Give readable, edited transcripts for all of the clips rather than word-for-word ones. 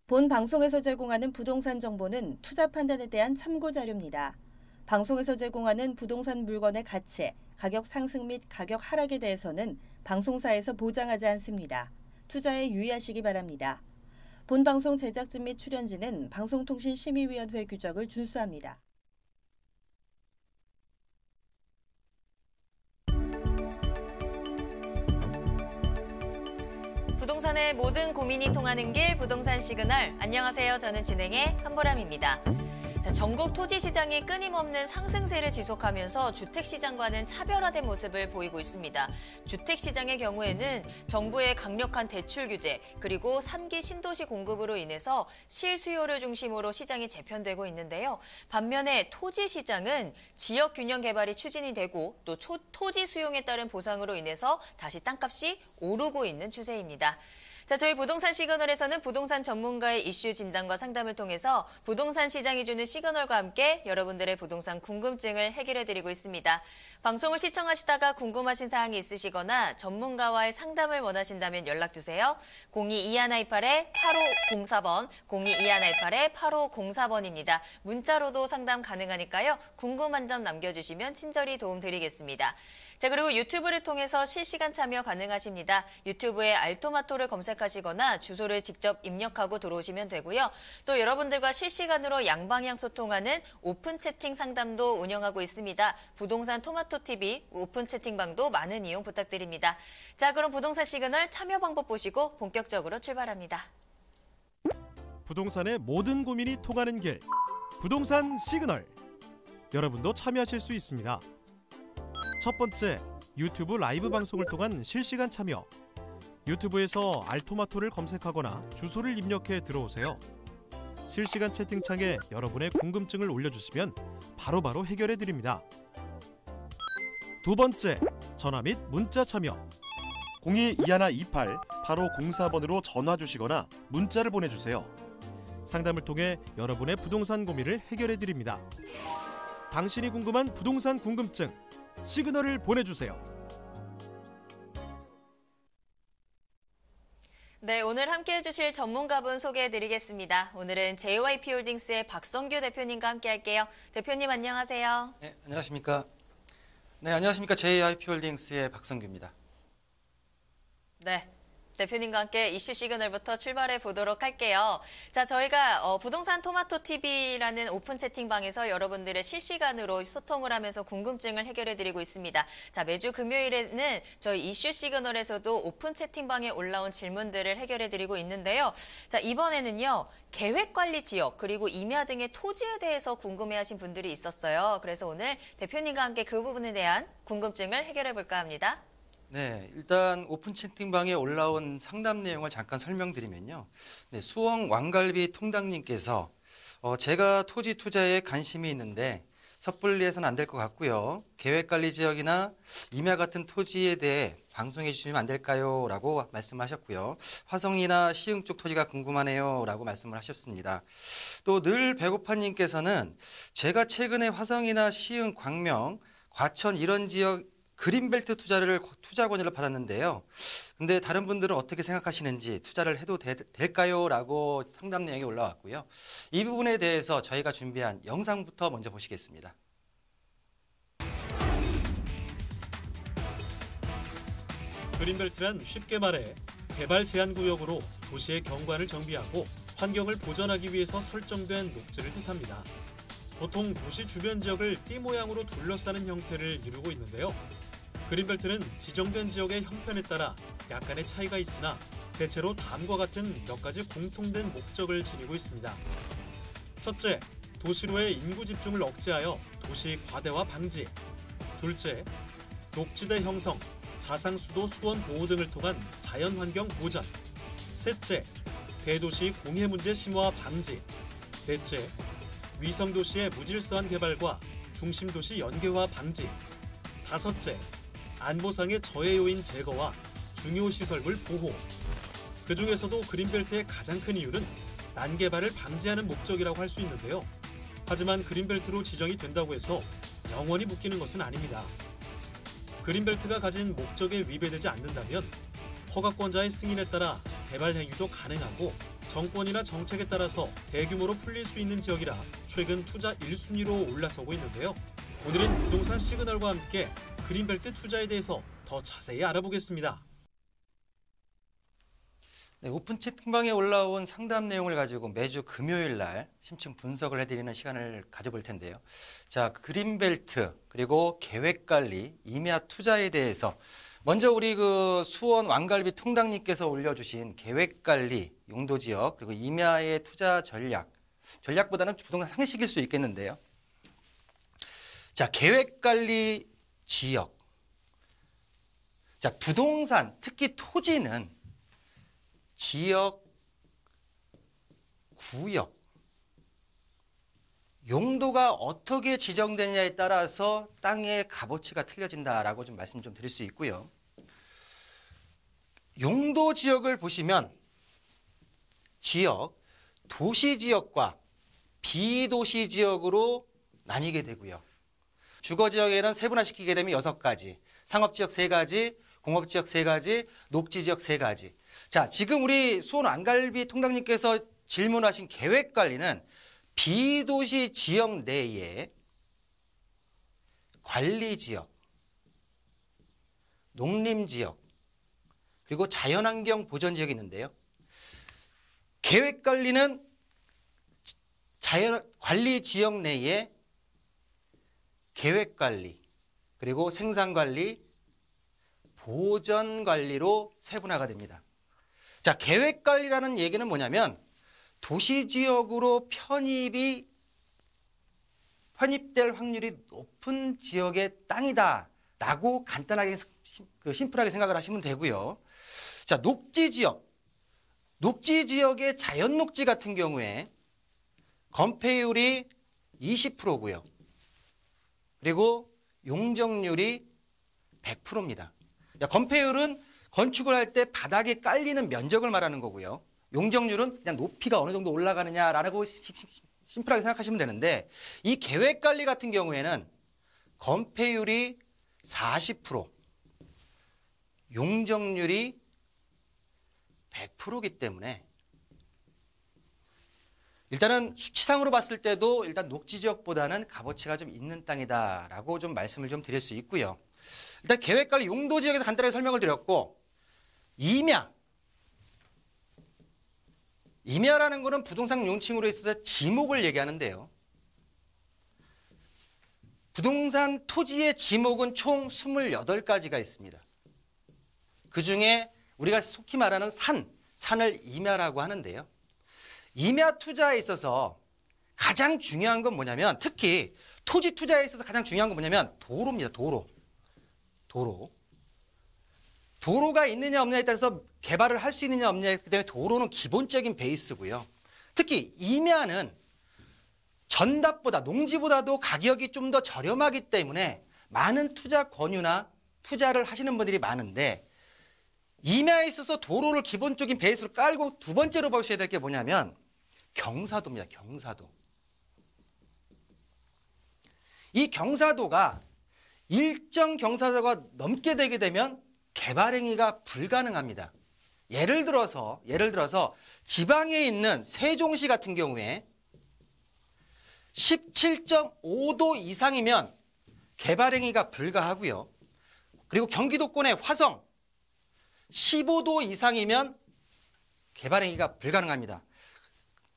본 방송에서 제공하는 부동산 정보는 투자 판단에 대한 참고 자료입니다. 방송에서 제공하는 부동산 물건의 가치, 가격 상승 및 가격 하락에 대해서는 방송사에서 보장하지 않습니다. 투자에 유의하시기 바랍니다. 본 방송 제작진 및 출연진은 방송통신심의위원회 규정을 준수합니다. 부동산의 모든 고민이 통하는 길 부동산 시그널. 안녕하세요. 저는 진행의 한보람입니다. 전국 토지 시장이 끊임없는 상승세를 지속하면서 주택 시장과는 차별화된 모습을 보이고 있습니다. 주택 시장의 경우에는 정부의 강력한 대출 규제 그리고 3기 신도시 공급으로 인해서 실수요를 중심으로 시장이 재편되고 있는데요. 반면에 토지 시장은 지역 균형 개발이 추진이 되고 또 토지 수용에 따른 보상으로 인해서 다시 땅값이 오르고 있는 추세입니다. 자, 저희 부동산 시그널에서는 부동산 전문가의 이슈 진단과 상담을 통해서 부동산 시장이 주는 시그널과 함께 여러분들의 부동산 궁금증을 해결해드리고 있습니다. 방송을 시청하시다가 궁금하신 사항이 있으시거나 전문가와의 상담을 원하신다면 연락주세요. 02-2128-8504번, 02-2128-8504번입니다. 문자로도 상담 가능하니까요. 궁금한 점 남겨주시면 친절히 도움드리겠습니다. 자, 그리고 유튜브를 통해서 실시간 참여 가능하십니다. 유튜브에 알토마토를 검색하시거나 주소를 직접 입력하고 들어오시면 되고요. 또 여러분들과 실시간으로 양방향 소통하는 오픈 채팅 상담도 운영하고 있습니다. 부동산 토마토TV 오픈 채팅방도 많은 이용 부탁드립니다. 자, 그럼 부동산 시그널 참여 방법 보시고 본격적으로 출발합니다. 부동산의 모든 고민이 통하는 길, 부동산 시그널. 여러분도 참여하실 수 있습니다. 첫 번째, 유튜브 라이브 방송을 통한 실시간 참여. 유튜브에서 알토마토를 검색하거나 주소를 입력해 들어오세요. 실시간 채팅창에 여러분의 궁금증을 올려주시면 바로바로 해결해 드립니다. 두 번째, 전화 및 문자 참여. 02-2128-8504번으로 전화 주시거나 문자를 보내주세요. 상담을 통해 여러분의 부동산 고민을 해결해 드립니다. 당신이 궁금한 부동산 궁금증, 시그널을 보내주세요. 네, 오늘 함께해 주실 전문가분 소개해드리겠습니다. 오늘은 JYP홀딩스의 박성규 대표님과 함께할게요. 대표님 안녕하세요. 네, 안녕하십니까. 네, 안녕하십니까. JYP홀딩스의 박성규입니다. 네. 대표님과 함께 이슈 시그널부터 출발해 보도록 할게요. 자, 저희가 부동산 토마토 TV라는 오픈 채팅방에서 여러분들의 실시간으로 소통을 하면서 궁금증을 해결해 드리고 있습니다. 자, 매주 금요일에는 저희 이슈 시그널에서도 오픈 채팅방에 올라온 질문들을 해결해 드리고 있는데요. 자, 이번에는요. 계획관리 지역 그리고 임야 등의 토지에 대해서 궁금해하신 분들이 있었어요. 그래서 오늘 대표님과 함께 그 부분에 대한 궁금증을 해결해 볼까 합니다. 네, 일단 오픈 채팅방에 올라온 상담 내용을 잠깐 설명드리면요. 네, 수원 왕갈비 통당님께서 제가 토지 투자에 관심이 있는데 섣불리 해서는 안 될 것 같고요. 계획관리 지역이나 임야 같은 토지에 대해 방송해 주시면 안 될까요? 라고 말씀하셨고요. 화성이나 시흥 쪽 토지가 궁금하네요. 라고 말씀을 하셨습니다. 또 늘 배고파님께서는 제가 최근에 화성이나 시흥, 광명, 과천 이런 지역 그린벨트 투자 권유를 받았는데요. 근데 다른 분들은 어떻게 생각하시는지 투자를 해도 될까요? 라고 상담 내용이 올라왔고요. 이 부분에 대해서 저희가 준비한 영상부터 먼저 보시겠습니다. 그린벨트란 쉽게 말해 개발 제한 구역으로 도시의 경관을 정비하고 환경을 보전하기 위해서 설정된 녹지를 뜻합니다. 보통 도시 주변 지역을 띠 모양으로 둘러싸는 형태를 이루고 있는데요. 그린벨트는 지정된 지역의 형편에 따라 약간의 차이가 있으나 대체로 다음과 같은 몇 가지 공통된 목적을 지니고 있습니다. 첫째, 도시로의 인구 집중을 억제하여 도시 과대화 방지. 둘째, 녹지대 형성, 자상수도 수원 보호 등을 통한 자연환경 보전. 셋째, 대도시 공해 문제 심화 방지. 넷째, 위성도시의 무질서한 개발과 중심도시 연계화 방지. 다섯째, 안보상의 저해 요인 제거와 중요 시설물 보호. 그 중에서도 그린벨트의 가장 큰 이유는 난개발을 방지하는 목적이라고 할 수 있는데요. 하지만 그린벨트로 지정이 된다고 해서 영원히 묶이는 것은 아닙니다. 그린벨트가 가진 목적에 위배되지 않는다면 허가권자의 승인에 따라 개발 행위도 가능하고 정권이나 정책에 따라서 대규모로 풀릴 수 있는 지역이라 최근 투자 1순위로 올라서고 있는데요. 오늘은 부동산 시그널과 함께 그린벨트 투자에 대해서 더 자세히 알아보겠습니다. 네, 오픈 채팅방에 올라온 상담 내용을 가지고 매주 금요일 날 심층 분석을 해드리는 시간을 가져볼 텐데요. 자, 그린벨트 그리고 계획관리, 임야 투자에 대해서 먼저 우리 수원 왕갈비 통당님께서 올려주신 계획관리, 용도지역 그리고 임야의 투자 전략보다는 부동산 상식일 수 있겠는데요. 자, 계획관리 지역. 자, 부동산, 특히 토지는 지역, 구역, 용도가 어떻게 지정되느냐에 따라서 땅의 값어치가 틀려진다라고 좀 말씀 좀 드릴 수 있고요. 용도 지역을 보시면 지역, 도시 지역과 비도시 지역으로 나뉘게 되고요. 주거 지역에는 세분화시키게 되면 6가지, 상업 지역 3가지, 공업 지역 3가지, 녹지 지역 3가지. 자, 지금 우리 수원 왕갈비 통당님께서 질문하신 계획관리는 비도시 지역 내에 관리지역, 농림지역, 그리고 자연환경 보전지역이 있는데요. 계획관리는 관리지역 내에 계획관리, 그리고 생산관리, 보전관리로 세분화가 됩니다. 자, 계획관리라는 얘기는 뭐냐면 도시지역으로 편입될 확률이 높은 지역의 땅이다 라고 간단하게 심플하게 생각을 하시면 되고요. 자, 녹지지역. 녹지지역의 자연녹지 같은 경우에 건폐율이 20%고요. 그리고 용적률이 100%입니다. 건폐율은 건축을 할 때 바닥에 깔리는 면적을 말하는 거고요. 용적률은 그냥 높이가 어느 정도 올라가느냐라고 심플하게 생각하시면 되는데, 이 계획관리 같은 경우에는 건폐율이 40%, 용적률이 100%이기 때문에 일단은 수치상으로 봤을 때도 일단 녹지 지역보다는 값어치가 좀 있는 땅이다라고 좀 말씀을 좀 드릴 수 있고요. 일단 계획관리 용도 지역에서 간단하게 설명을 드렸고, 임야라는 것은 부동산 용칭으로 있어서 지목을 얘기하는데요. 부동산 토지의 지목은 총 28가지가 있습니다. 그중에 우리가 속히 말하는 산을 임야라고 하는데요. 임야 투자에 있어서 가장 중요한 건 뭐냐면, 특히 토지 투자에 있어서 가장 중요한 건 뭐냐면 도로입니다. 도로가 있느냐 없느냐에 따라서 개발을 할 수 있느냐 없느냐에 때문에 도로는 기본적인 베이스고요. 특히 임야는 전답보다 농지보다도 가격이 좀 더 저렴하기 때문에 많은 투자 권유나 투자를 하시는 분들이 많은데, 임야에 있어서 도로를 기본적인 베이스로 깔고 두 번째로 보셔야 될 게 뭐냐면 경사도입니다. 경사도. 이 경사도가 일정 경사도가 넘게 되게 되면 개발 행위가 불가능합니다. 예를 들어서 지방에 있는 세종시 같은 경우에 17.5도 이상이면 개발 행위가 불가하고요. 그리고 경기도권의 화성 15도 이상이면 개발 행위가 불가능합니다.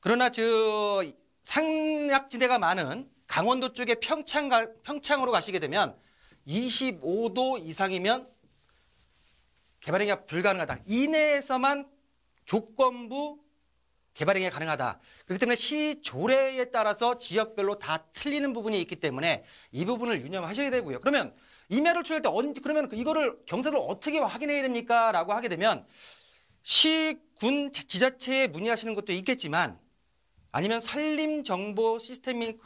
그러나 산악지대가 많은 강원도 쪽에 평창으로 가시게 되면 25도 이상이면 개발 행위가 불가능하다. 이내에서만 조건부 개발 행위가 가능하다. 그렇기 때문에 시 조례에 따라서 지역별로 다 틀리는 부분이 있기 때문에 이 부분을 유념하셔야 되고요. 그러면 임야를 취할 때 그러면 이거를 경사를 어떻게 확인해야 됩니까? 라고 하게 되면 시, 군, 지자체에 문의하시는 것도 있겠지만, 아니면 산림정보 시스템이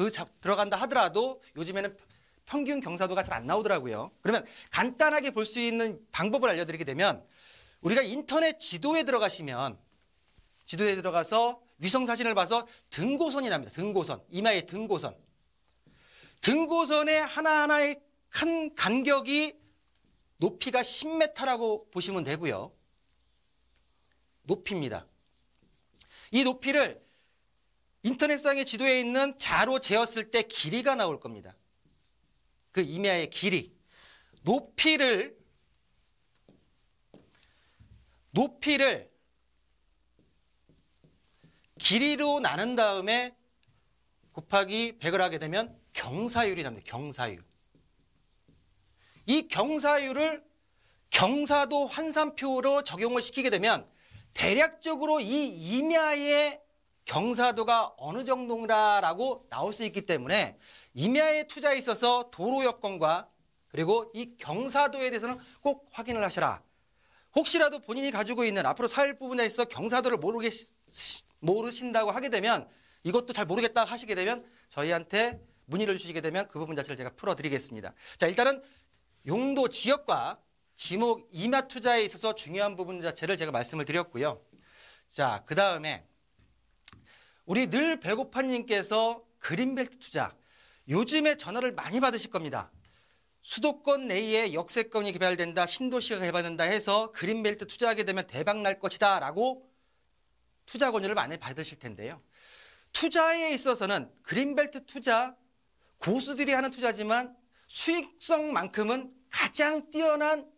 들어간다 하더라도 요즘에는 평균 경사도가 잘 안 나오더라고요. 그러면 간단하게 볼 수 있는 방법을 알려드리게 되면, 우리가 인터넷 지도에 들어가서 위성사진을 봐서 등고선이 납니다. 등고선, 임야의 등고선. 등고선의 하나하나의 큰 간격이 높이가 10m라고 보시면 되고요. 높이입니다. 이 높이를 인터넷상의 지도에 있는 자로 재었을 때 길이가 나올 겁니다. 그 임야의 길이. 높이를 길이로 나눈 다음에 곱하기 100을 하게 되면 경사율이 납니다. 경사율. 이 경사율을 경사도 환산표로 적용을 시키게 되면 대략적으로 이 임야의 경사도가 어느 정도라고 나올 수 있기 때문에 임야의 투자에 있어서 도로 여건과 그리고 이 경사도에 대해서는 꼭 확인을 하셔라. 혹시라도 본인이 가지고 있는 앞으로 살 부분에 있어 경사도를 모르신다고 하게 되면 이것도 잘 모르겠다 하시게 되면 저희한테 문의를 주시게 되면 그 부분 자체를 제가 풀어드리겠습니다. 자, 일단은 용도 지역과 지목 임야 투자에 있어서 중요한 부분 자체를 제가 말씀을 드렸고요. 자, 그 다음에 우리 늘 배고파님께서 그린벨트 투자 요즘에 전화를 많이 받으실 겁니다. 수도권 내에 역세권이 개발된다, 신도시가 개발된다 해서 그린벨트 투자하게 되면 대박 날 것이다 라고 투자 권유를 많이 받으실 텐데요. 투자에 있어서는 그린벨트 투자 고수들이 하는 투자지만 수익성만큼은 가장 뛰어난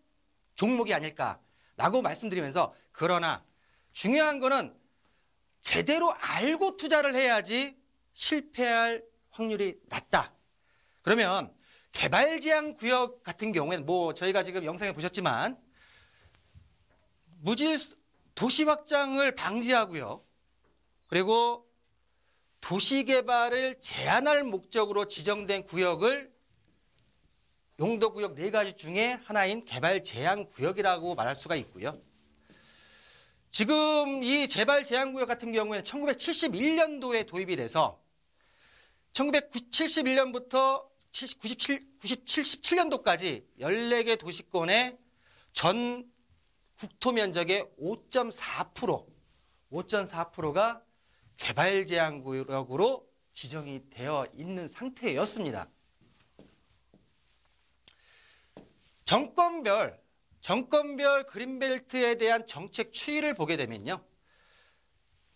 종목이 아닐까라고 말씀드리면서, 그러나 중요한 거는 제대로 알고 투자를 해야지 실패할 확률이 낮다. 그러면 개발 제한 구역 같은 경우에는 저희가 지금 영상에 보셨지만 무질 도시 확장을 방지하고요. 그리고 도시 개발을 제한할 목적으로 지정된 구역을 용도구역 4가지 중에 하나인 개발 제한 구역이라고 말할 수가 있고요. 지금 이 개발 제한 구역 같은 경우에는 1971년도에 도입이 돼서 1971년부터 77년도까지 14개 도시권의 전 국토 면적의 5.4%가 개발 제한 구역으로 지정이 되어 있는 상태였습니다. 정권별 그린벨트에 대한 정책 추이를 보게 되면요.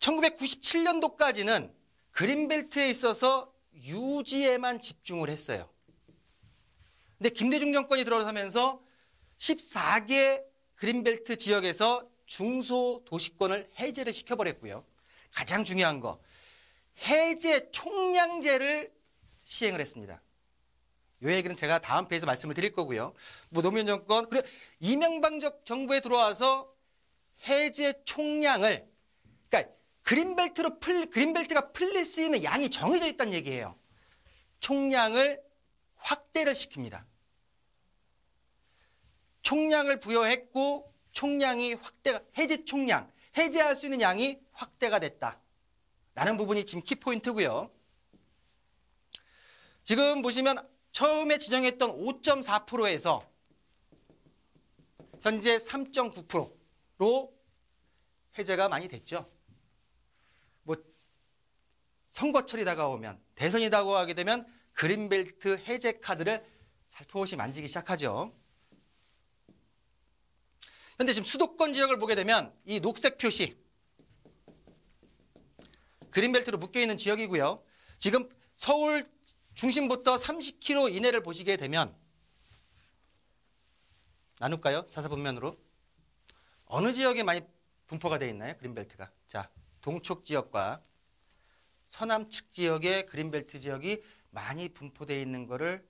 1997년도까지는 그린벨트에 있어서 유지에만 집중을 했어요. 근데 김대중 정권이 들어서면서 14개 그린벨트 지역에서 중소도시권을 해제를 시켜버렸고요. 가장 중요한 거, 해제 총량제를 시행을 했습니다. 이 얘기는 제가 다음 페이지에서 말씀을 드릴 거고요. 노무현 정권, 그리고 이명박 정부에 들어와서 해제 총량을, 그러니까 그린벨트가 풀릴 수 있는 양이 정해져 있다는 얘기예요. 총량을 확대를 시킵니다. 총량을 부여했고 총량이 해제 총량, 해제할 수 있는 양이 확대가 됐다라는 부분이 지금 키포인트고요. 지금 보시면 처음에 지정했던 5.4%에서 현재 3.9%로 해제가 많이 됐죠. 선거철이 다가오면, 대선이 다가오게 되면 그린벨트 해제 카드를 살포시 만지기 시작하죠. 현재 지금 수도권 지역을 보게 되면 이 녹색 표시, 그린벨트로 묶여있는 지역이고요. 지금 서울 중심부터 30km 이내를 보시게 되면, 나눌까요? 사사분면으로. 어느 지역에 많이 분포가 되어 있나요? 그린벨트가. 자, 동쪽 지역과 서남측 지역의 그린벨트 지역이 많이 분포되어 있는 것을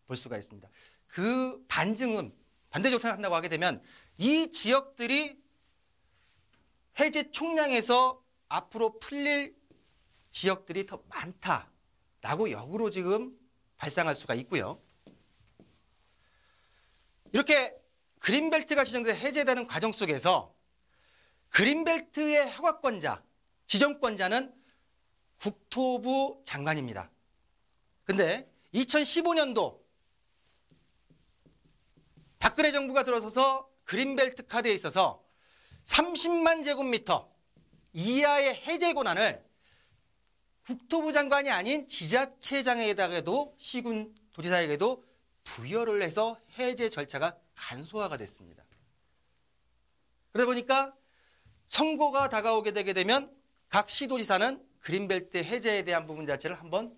볼 수가 있습니다. 그 반증은 반대적으로 생각한다고 하게 되면 이 지역들이 해제 총량에서 앞으로 풀릴 지역들이 더 많다라고 역으로 지금 발상할 수가 있고요. 이렇게 그린벨트가 지정돼서 해제되는 과정 속에서 그린벨트의 허가권자, 지정권자는 국토부 장관입니다. 근데 2015년도 박근혜 정부가 들어서서 그린벨트 카드에 있어서 30만 제곱미터 이하의 해제 권한을 국토부 장관이 아닌 지자체장에다가도 시군 도지사에게도 부여를 해서 해제 절차가 간소화가 됐습니다. 그러다 보니까 선거가 다가오게 되게 되면 각 시도지사는 그린벨트 해제에 대한 부분 자체를 한번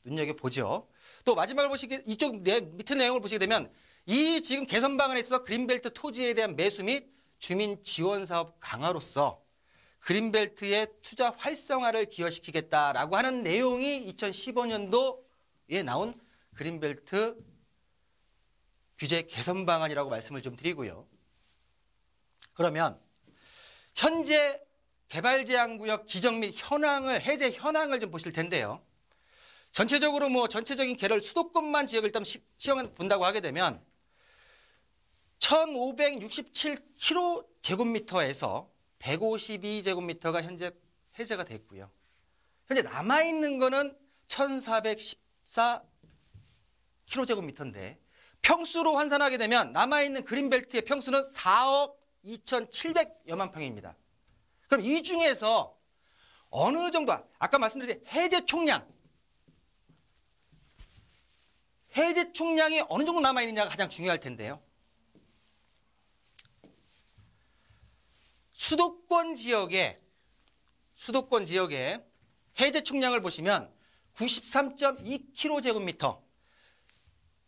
눈여겨보죠. 또 마지막으로 보시게 이쪽 밑에 내용을 보시게 되면 이 지금 개선 방안에 있어서 그린벨트 토지에 대한 매수 및 주민 지원 사업 강화로서 그린벨트의 투자 활성화를 기여시키겠다라고 하는 내용이 2015년도에 나온 그린벨트 규제 개선 방안이라고 말씀을 좀 드리고요. 그러면 현재 개발제한구역 지정 및 해제 현황을 좀 보실 텐데요. 전체적으로 전체적인 개별 수도권만 지역을 일단 시험해 본다고 하게 되면 1567km제곱미터에서 152제곱미터가 현재 해제가 됐고요. 현재 남아있는 거는 1414km제곱미터인데 평수로 환산하게 되면 남아있는 그린벨트의 평수는 4억 2,700여만 평입니다. 그럼 이 중에서 어느 정도 아까 말씀드린 해제 총량이 어느 정도 남아있느냐가 가장 중요할 텐데요. 수도권 지역의 해제 총량을 보시면 93.2km제곱미터,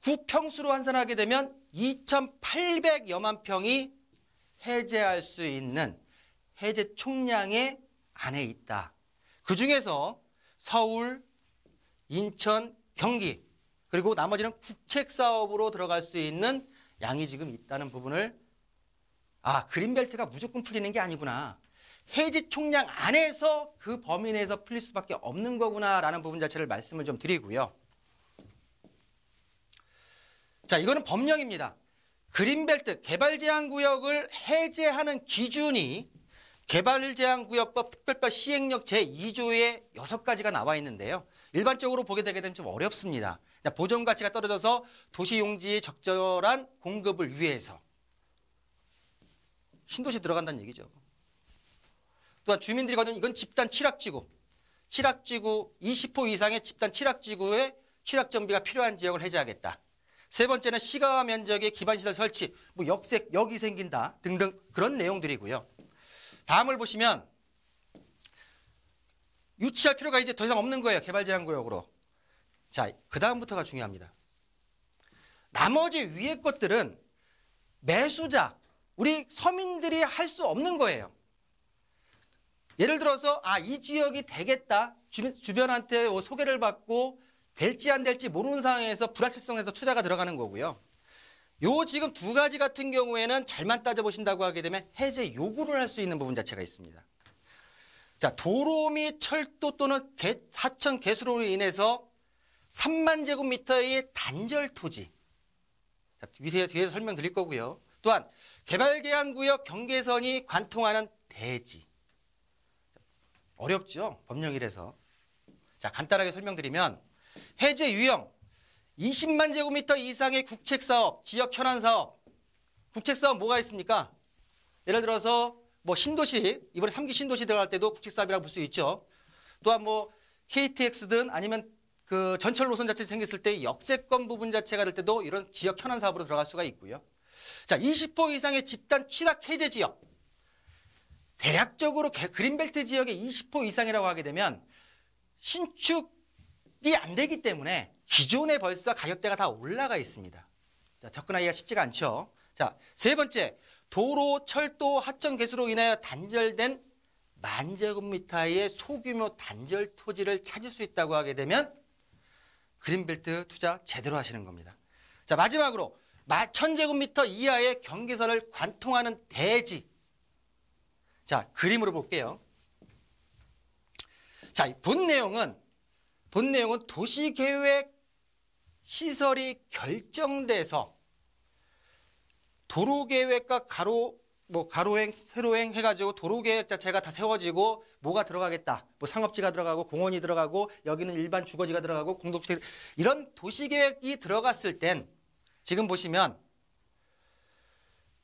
구평수로 환산하게 되면 2,800여만 평이 해제할 수 있는 해제 총량의 안에 있다. 그 중에서 서울, 인천, 경기 그리고 나머지는 국책사업으로 들어갈 수 있는 양이 지금 있다는 부분을 그린벨트가 무조건 풀리는 게 아니구나. 해제 총량 안에서 그 범위 내에서 풀릴 수밖에 없는 거구나라는 부분 자체를 말씀을 좀 드리고요. 자, 이거는 법령입니다. 그린벨트 개발제한구역을 해제하는 기준이 개발제한구역법 특별법 시행령 제2조에 6가지가 나와 있는데요. 일반적으로 보게 되게 되면 좀 어렵습니다. 보존가치가 떨어져서 도시용지의 적절한 공급을 위해서 신도시 들어간다는 얘기죠. 또한 주민들이 거는 이건 집단 취락지구 20호 이상의 집단 취락지구에 취락정비가 필요한 지역을 해제하겠다. 세 번째는 시가와 면적의 기반시설 설치, 역이 생긴다 등등 그런 내용들이고요. 다음을 보시면 유치할 필요가 이제 더 이상 없는 거예요. 개발제한구역으로. 자, 그 다음부터가 중요합니다. 나머지 위의 것들은 매수자, 우리 서민들이 할 수 없는 거예요. 예를 들어서 이 지역이 되겠다. 주변한테 소개를 받고 될지 안 될지 모르는 상황에서 불확실성에서 투자가 들어가는 거고요. 요 지금 두 가지 같은 경우에는 잘만 따져보신다고 하게 되면 해제 요구를 할 수 있는 부분 자체가 있습니다. 자, 도로 및 철도 또는 하천 개수로로 인해서 3만 제곱미터의 단절 토지. 뒤에서 설명드릴 거고요. 또한 개발제한구역 경계선이 관통하는 대지. 어렵죠? 법령이라서. 자, 간단하게 설명드리면 해제 유형 20만 제곱미터 이상의 국책사업, 지역 현안사업. 국책사업 뭐가 있습니까? 예를 들어서 신도시, 이번에 3기 신도시 들어갈 때도 국책사업이라고 볼 수 있죠. 또한 KTX든 아니면 그 전철 노선 자체 생겼을 때 역세권 부분 자체가 될 때도 이런 지역 현안 사업으로 들어갈 수가 있고요. 자, 20호 이상의 집단 취락 해제 지역. 대략적으로 그린벨트 지역의 20호 이상이라고 하게 되면 신축이 안 되기 때문에 기존에 벌써 가격대가 다 올라가 있습니다. 자, 접근하기가 쉽지가 않죠. 자, 세 번째, 도로, 철도, 하천 개수로 인하여 단절된 10,000제곱미터의 소규모 단절 토지를 찾을 수 있다고 하게 되면 그린벨트 투자 제대로 하시는 겁니다. 자, 마지막으로 1,000제곱미터 이하의 경계선을 관통하는 대지. 자, 그림으로 볼게요. 자, 본 내용은 도시계획 시설이 결정돼서 도로계획과 가로행, 세로행 해가지고 도로계획 자체가 다 세워지고 뭐가 들어가겠다. 상업지가 들어가고 공원이 들어가고 여기는 일반 주거지가 들어가고 공동주택 이런 도시계획이 들어갔을 땐 지금 보시면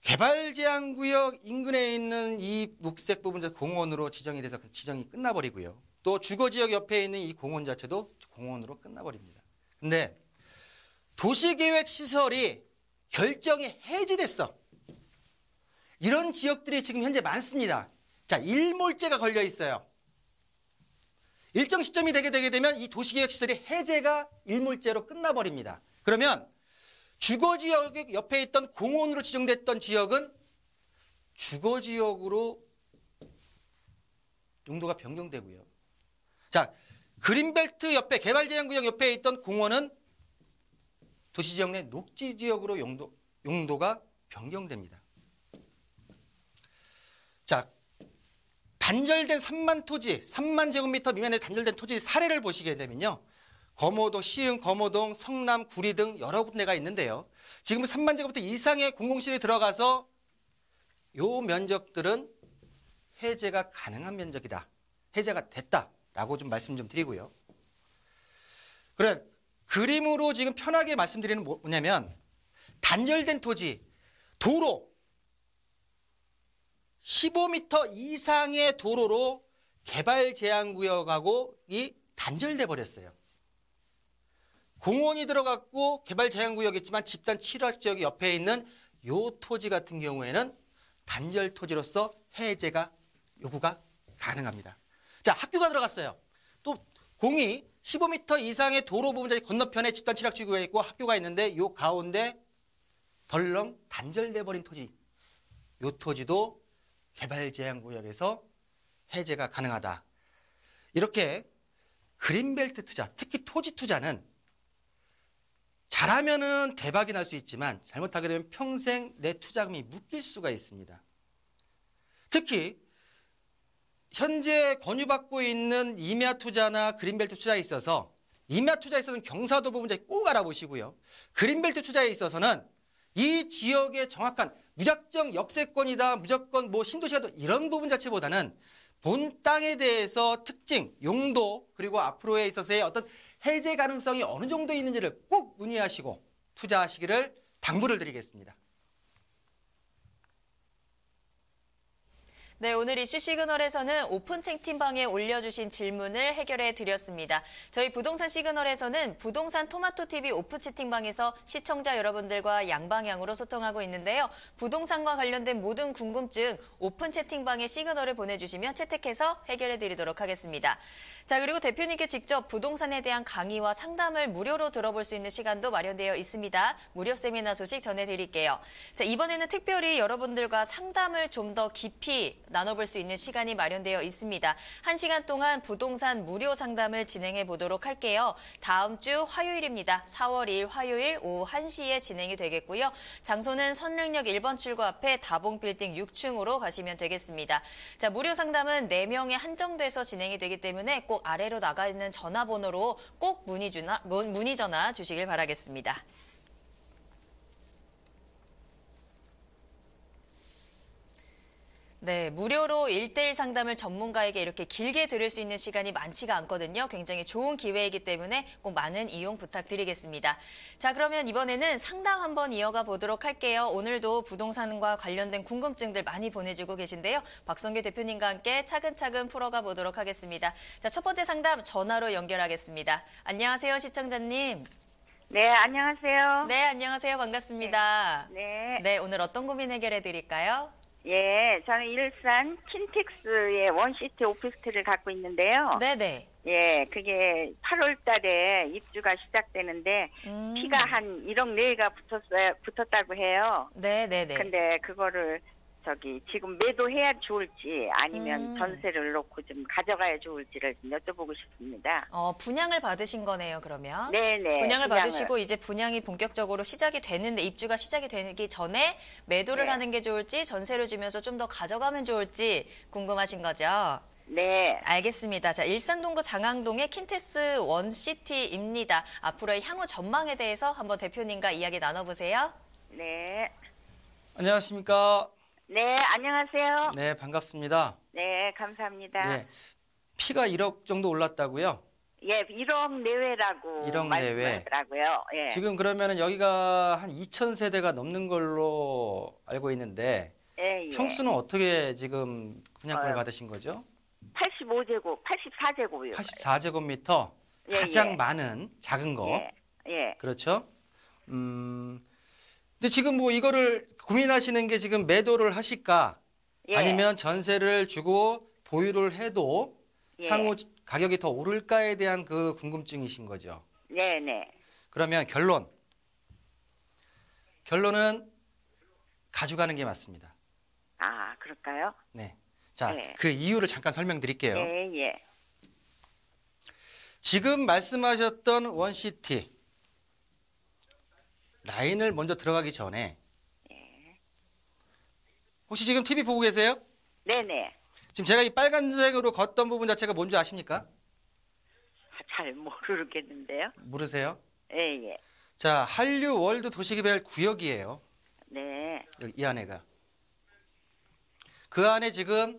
개발제한구역 인근에 있는 이 녹색 부분 공원으로 지정이 돼서 지정이 끝나버리고요. 또 주거지역 옆에 있는 이 공원 자체도 공원으로 끝나버립니다. 근데 도시계획 시설이 결정이 해지됐어. 이런 지역들이 지금 현재 많습니다. 자, 일몰제가 걸려 있어요. 일정 시점이 되게 되면 이 도시계획시설이 해제가 일몰제로 끝나버립니다. 그러면 주거지역 옆에 있던 공원으로 지정됐던 지역은 주거지역으로 용도가 변경되고요. 자, 그린벨트 옆에 개발제한구역 옆에 있던 공원은 도시지역 내 녹지지역으로 용도가 변경됩니다. 자, 단절된 3만 토지, 3만 제곱미터 미만의 단절된 토지 사례를 보시게 되면요. 거모동, 시흥, 거모동, 성남, 구리 등 여러 군데가 있는데요. 지금 3만 제곱미터 이상의 공공시설이 들어가서 요 면적들은 해제가 가능한 면적이다. 해제가 됐다라고 좀 말씀 좀 드리고요. 그래, 그림으로 지금 편하게 말씀드리는 뭐냐면 단절된 토지, 도로 15m 이상의 도로로 개발 제한 구역하고 이 단절돼 버렸어요. 공원이 들어갔고 개발 제한 구역이지만 집단 취락 지역 옆에 있는 요 토지 같은 경우에는 단절 토지로서 해제가 요구가 가능합니다. 자, 학교가 들어갔어요. 또 공이 15m 이상의 도로 부분자리 건너편에 집단 취락 지구가 있고 학교가 있는데 요 가운데 덜렁 단절돼 버린 토지. 요 토지도 개발 제한 구역에서 해제가 가능하다. 이렇게 그린벨트 투자, 특히 토지 투자는 잘하면은 대박이 날 수 있지만 잘못하게 되면 평생 내 투자금이 묶일 수가 있습니다. 특히 현재 권유받고 있는 임야 투자나 그린벨트 투자에 있어서 임야 투자에 있어서는 경사도 부분자에 꼭 알아보시고요. 그린벨트 투자에 있어서는 이 지역의 정확한 무작정 역세권이다, 무조건 뭐 신도시가 이런 부분 자체보다는 본 땅에 대해서 특징, 용도, 그리고 앞으로에 있어서의 어떤 해제 가능성이 어느 정도 있는지를 꼭 문의하시고 투자하시기를 당부를 드리겠습니다. 네, 오늘 이슈 시그널에서는 오픈 채팅방에 올려주신 질문을 해결해 드렸습니다. 저희 부동산 시그널에서는 부동산 토마토TV 오픈 채팅방에서 시청자 여러분들과 양방향으로 소통하고 있는데요. 부동산과 관련된 모든 궁금증 오픈 채팅방에 시그널을 보내주시면 채택해서 해결해 드리도록 하겠습니다. 자, 그리고 대표님께 직접 부동산에 대한 강의와 상담을 무료로 들어볼 수 있는 시간도 마련되어 있습니다. 무료 세미나 소식 전해드릴게요. 자, 이번에는 특별히 여러분들과 상담을 좀 더 깊이 나눠볼 수 있는 시간이 마련되어 있습니다. 1시간 동안 부동산 무료 상담을 진행해 보도록 할게요. 다음 주 화요일입니다. 4월 2일 화요일 오후 1시에 진행이 되겠고요. 장소는 선릉역 1번 출구 앞에 다봉빌딩 6층으로 가시면 되겠습니다. 자, 무료 상담은 4명에 한정돼서 진행이 되기 때문에 꼭 아래로 나가 있는 전화번호로 꼭 문의 전화 주시길 바라겠습니다. 네, 무료로 1:1 상담을 전문가에게 이렇게 길게 들을 수 있는 시간이 많지가 않거든요. 굉장히 좋은 기회이기 때문에 꼭 많은 이용 부탁드리겠습니다. 자, 그러면 이번에는 상담 한번 이어가 보도록 할게요. 오늘도 부동산과 관련된 궁금증들 많이 보내주고 계신데요. 박성규 대표님과 함께 차근차근 풀어가 보도록 하겠습니다. 자, 첫 번째 상담 전화로 연결하겠습니다. 안녕하세요, 시청자님. 네, 안녕하세요. 네, 안녕하세요. 반갑습니다. 네. 네, 오늘 어떤 고민 해결해 드릴까요? 예, 저는 일산 킨텍스의 원시티 오피스텔을 갖고 있는데요. 네네. 예, 그게 8월 달에 입주가 시작되는데, 피가 한 1억 내외가 붙었다고 해요. 네네네. 근데 그거를 지금 매도해야 좋을지 아니면 전세를 놓고 좀 가져가야 좋을지를 좀 여쭤보고 싶습니다. 분양을 받으신 거네요, 그러면? 네네. 분양을 받으시고 이제 분양이 본격적으로 시작이 되는데 입주가 시작이 되기 전에 매도를 네. 하는 게 좋을지 전세를 주면서 좀 더 가져가면 좋을지 궁금하신 거죠? 네. 알겠습니다. 자, 일산동구 장항동의 킨텍스 원시티입니다. 앞으로의 향후 전망에 대해서 한번 대표님과 이야기 나눠보세요. 네. 안녕하십니까? 네, 안녕하세요. 네, 반갑습니다. 네, 감사합니다. 네, 피가 1억 정도 올랐다고요? 예, 1억 내외라고 1억 내외. 말씀하더라고요. 예. 지금 그러면은 여기가 한 2,000세대가 넘는 걸로 알고 있는데 예, 예. 평수는 어떻게 지금 분양권을 어. 받으신 거죠? 85제곱, 84제곱이요. 84제곱미터 예, 가장 예. 많은 작은 거. 예. 예. 그렇죠? 근데 지금 뭐 이거를 고민하시는 게 지금 매도를 하실까? 예. 아니면 전세를 주고 보유를 해도 예. 향후 가격이 더 오를까에 대한 그 궁금증이신 거죠. 네네. 그러면 결론은 가져가는 게 맞습니다. 아, 그럴까요? 네. 자, 네. 그 이유를 잠깐 설명드릴게요. 예, 예. 지금 말씀하셨던 원시티 라인을 먼저 들어가기 전에 혹시 지금 TV 보고 계세요? 네네. 지금 제가 이 빨간색으로 걷던 부분 자체가 뭔지 아십니까? 잘 모르겠는데요. 모르세요? 예, 예. 자, 한류 월드 도시개발 구역이에요. 네. 여기 이 안에가. 그 안에 지금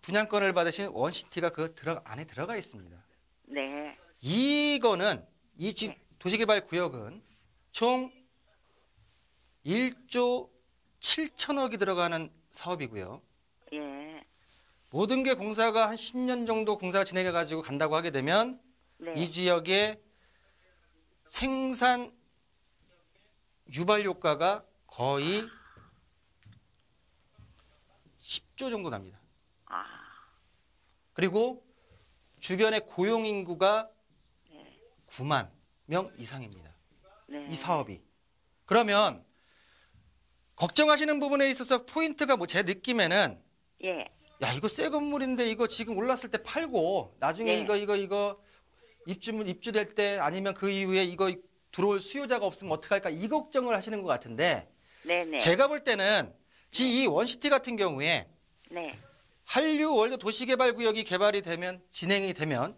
분양권을 받으신 원시티가 그 안에 들어가 있습니다. 네. 이거는 이 도시개발 구역은 총 1조 7천억이 들어가는 사업이고요. 예. 모든 게 공사가 한 10년 정도 공사가 진행해가지고 간다고 하게 되면 네. 이 지역의 생산 유발 효과가 거의 10조 정도 납니다. 아, 그리고 주변의 고용 인구가 네. 9만 명 이상입니다. 네. 이 사업이. 그러면 걱정하시는 부분에 있어서 포인트가 뭐 제 느낌에는 예. 야, 이거 새 건물인데 이거 지금 올랐을 때 팔고 나중에 네. 이거 입주될 때 아니면 그 이후에 이거 들어올 수요자가 없으면 어떡할까 이 걱정을 하시는 것 같은데 네네. 제가 볼 때는 이 원시티 같은 경우에 네. 한류 월드 도시개발구역이 개발이 되면 진행이 되면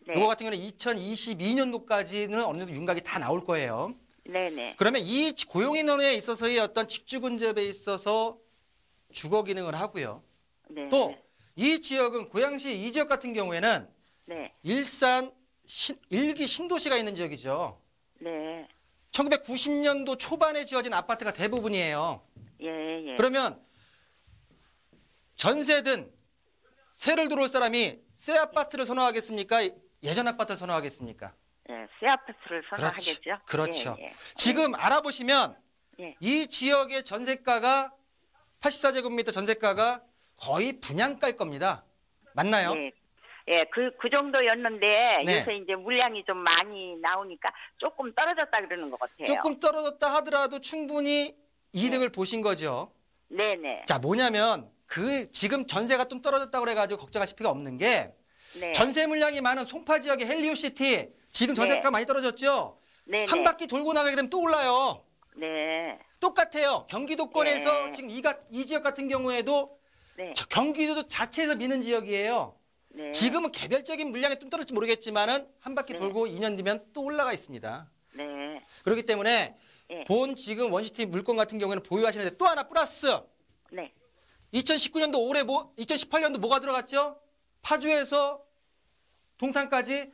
네. 이거 같은 경우는 2022년도까지는 어느 정도 윤곽이 다 나올 거예요. 네네. 그러면 이 고용인원에 있어서의 어떤 직주 근접에 있어서 주거 기능을 하고요. 네. 또 이 지역은 고양시 이 지역 같은 경우에는 네. 일산 일기 신도시가 있는 지역이죠. 네. 1990년도 초반에 지어진 아파트가 대부분이에요. 예, 예. 그러면 전세든 새를 들어올 사람이 새 아파트를 선호하겠습니까? 예전 아파트를 선호하겠습니까? 예, 새 아파트를 선호하겠죠. 그렇죠. 예, 예. 지금 알아보시면 예. 이 지역의 전세가가 84제곱미터 전세가가 거의 분양가일 겁니다. 맞나요? 예. 예, 그 정도였는데 네. 요새 이제 물량이 좀 많이 나오니까 조금 떨어졌다 그러는 것 같아요. 조금 떨어졌다 하더라도 충분히 이득을 보신 거죠. 네네. 자, 뭐냐면 지금 전세가 좀 떨어졌다고 그래가지고 걱정하실 필요가 없는 게 네. 전세 물량이 많은 송파 지역의 헬리오시티 지금 전세가 네. 많이 떨어졌죠. 네네. 한 바퀴 돌고 나가게 되면 또 올라요. 네. 똑같아요. 경기도권에서 네. 지금 이 지역 같은 경우에도 네. 경기도 자체에서 미는 지역이에요. 네. 지금은 개별적인 물량이 좀 떨어질지 모르겠지만은 한 바퀴 네. 돌고 2년 뒤면 또 올라가 있습니다. 네. 그렇기 때문에 네. 본 지금 원시티 물건 같은 경우에는 보유하시는데 또 하나 플러스 네. 2019년도 2018년도 뭐가 들어갔죠? 파주에서 동탄까지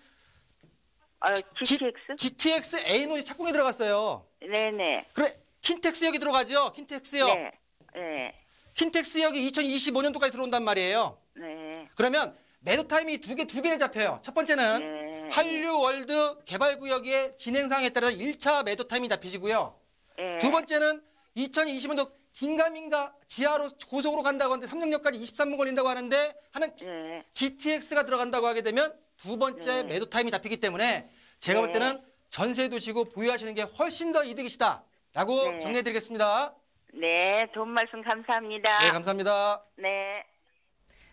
GTX? GTX A노이 착공이 들어갔어요. 네네. 그래 킨텍스역이 들어가죠. 킨텍스역. 네. 네. 킨텍스역이 2025년도까지 들어온단 말이에요. 네. 그러면 매도 타임이 두 개나 잡혀요. 첫 번째는 네. 한류 월드 개발구역의 진행 상황에 따라서 1차 매도 타임이 잡히시고요. 네. 두 번째는 2020년도 긴가민가 지하로 고속으로 간다고 하는데 삼성역까지 23분 걸린다고 하는데 네. GTX가 들어간다고 하게 되면 두 번째 네. 매도 타임이 잡히기 때문에 제가 볼 네. 때는 전세도 지고 보유하시는 게 훨씬 더 이득이시다라고 네. 정리해드리겠습니다. 네. 좋은 말씀 감사합니다. 네, 감사합니다. 네.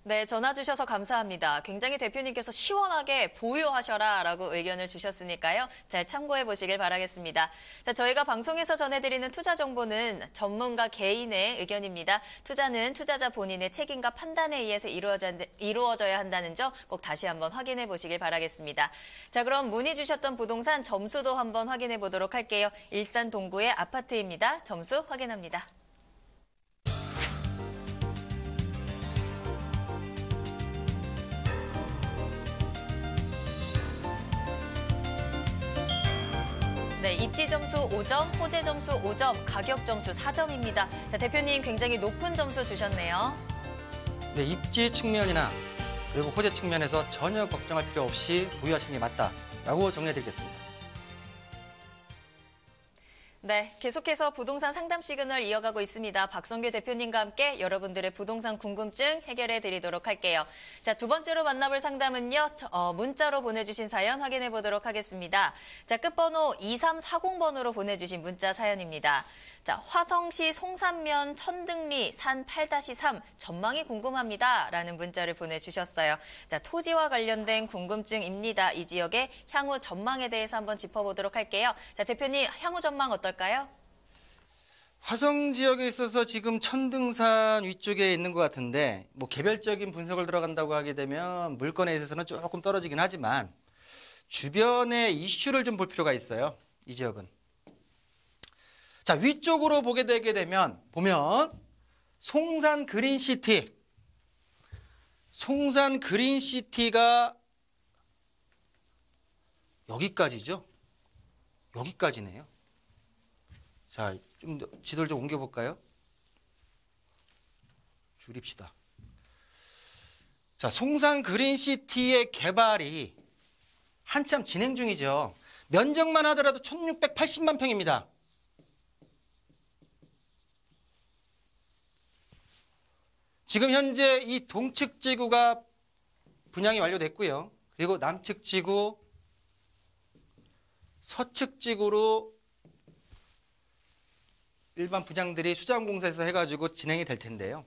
네, 전화 주셔서 감사합니다. 굉장히 대표님께서 시원하게 보유하셔라라고 의견을 주셨으니까요. 잘 참고해 보시길 바라겠습니다. 자, 저희가 방송에서 전해드리는 투자 정보는 전문가 개인의 의견입니다. 투자는 투자자 본인의 책임과 판단에 의해서 이루어져야 한다는 점 꼭 다시 한번 확인해 보시길 바라겠습니다. 자, 그럼 문의 주셨던 부동산 점수도 한번 확인해 보도록 할게요. 일산 동구의 아파트입니다. 점수 확인합니다. 네, 입지 점수 5점, 호재 점수 5점, 가격 점수 4점입니다. 자, 대표님 굉장히 높은 점수 주셨네요. 네, 입지 측면이나 그리고 호재 측면에서 전혀 걱정할 필요 없이 보유하시는 게 맞다라고 정리해드리겠습니다. 네, 계속해서 부동산 상담 시그널 이어가고 있습니다. 박성규 대표님과 함께 여러분들의 부동산 궁금증 해결해 드리도록 할게요. 자, 두 번째로 만나볼 상담은요. 문자로 보내주신 사연 확인해 보도록 하겠습니다. 자, 끝번호 2340번으로 보내주신 문자 사연입니다. 자, 화성시 송산면 천등리 산 8-3 전망이 궁금합니다. 라는 문자를 보내주셨어요. 자, 토지와 관련된 궁금증입니다. 이 지역의 향후 전망에 대해서 한번 짚어보도록 할게요. 자, 대표님, 향후 전망 어떨까요? 화성 지역에 있어서 지금 천등산 위쪽에 있는 것 같은데 뭐 개별적인 분석을 들어간다고 하게 되면 물건에 있어서는 조금 떨어지긴 하지만 주변의 이슈를 좀 볼 필요가 있어요. 이 지역은. 자, 위쪽으로 보게 되게 되면 보면 송산 그린시티. 송산 그린시티가 여기까지죠. 여기까지네요. 자, 좀 지도를 좀 옮겨볼까요? 줄입시다. 자, 송산 그린시티의 개발이 한참 진행 중이죠. 면적만 하더라도 1680만 평입니다. 지금 현재 이 동측 지구가 분양이 완료됐고요. 그리고 남측 지구, 서측 지구로 일반 분양들이 수자원공사에서 해가지고 진행이 될 텐데요.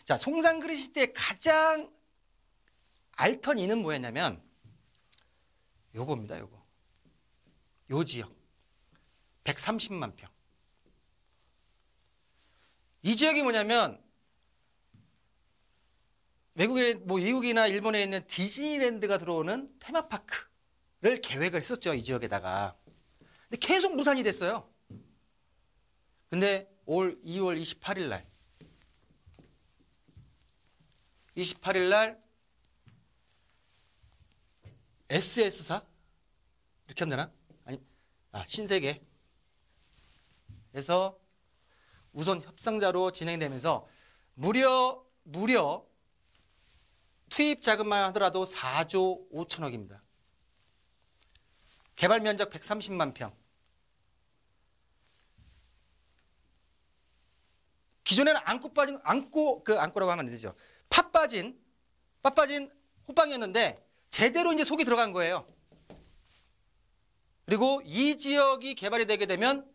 자, 송산 그린시티의 가장 알턴이는 뭐였냐면 요겁니다. 요거. 요 지역 130만 평. 이 지역이 뭐냐면 외국에 뭐 미국이나 일본에 있는 디즈니랜드가 들어오는 테마파크를 계획을 했었죠. 이 지역에다가. 근데 계속 무산이 됐어요. 근데 올 2월 28일 날 SS사 이렇게 하면 되나? 아니, 신세계에서 우선 협상자로 진행되면서 무려 투입 자금만 하더라도 4조 5천억입니다. 개발 면적 130만 평. 기존에는 안고라고 하면 안 되죠. 팥 빠진 호빵이었는데 제대로 이제 속이 들어간 거예요. 그리고 이 지역이 개발이 되게 되면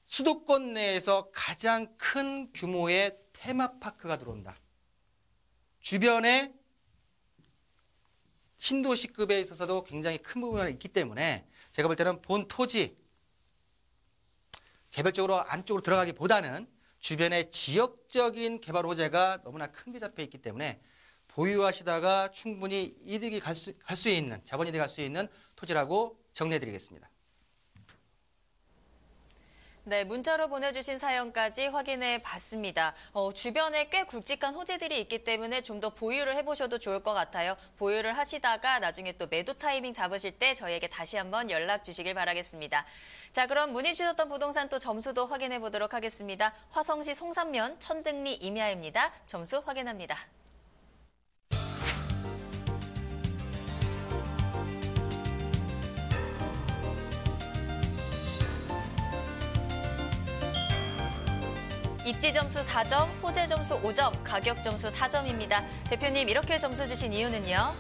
수도권 내에서 가장 큰 규모의 테마파크가 들어온다. 주변에 신도시급에 있어서도 굉장히 큰 부분이 있기 때문에 제가 볼 때는 본 토지 개별적으로 안쪽으로 들어가기보다는 주변에 지역적인 개발 호재가 너무나 큰 게 잡혀 있기 때문에 보유하시다가 충분히 이득이 갈 수 있는, 자본이득이 갈 수 있는 토지라고 정리해드리겠습니다. 네, 문자로 보내주신 사연까지 확인해 봤습니다. 주변에 꽤 굵직한 호재들이 있기 때문에 좀 더 보유를 해보셔도 좋을 것 같아요. 보유를 하시다가 나중에 또 매도 타이밍 잡으실 때 저희에게 다시 한번 연락 주시길 바라겠습니다. 자, 그럼 문의 주셨던 부동산 또 점수도 확인해 보도록 하겠습니다. 화성시 송산면 천등리 임야입니다. 점수 확인합니다. 입지 점수 4점, 호재 점수 5점, 가격 점수 4점입니다. 대표님, 이렇게 점수 주신 이유는요?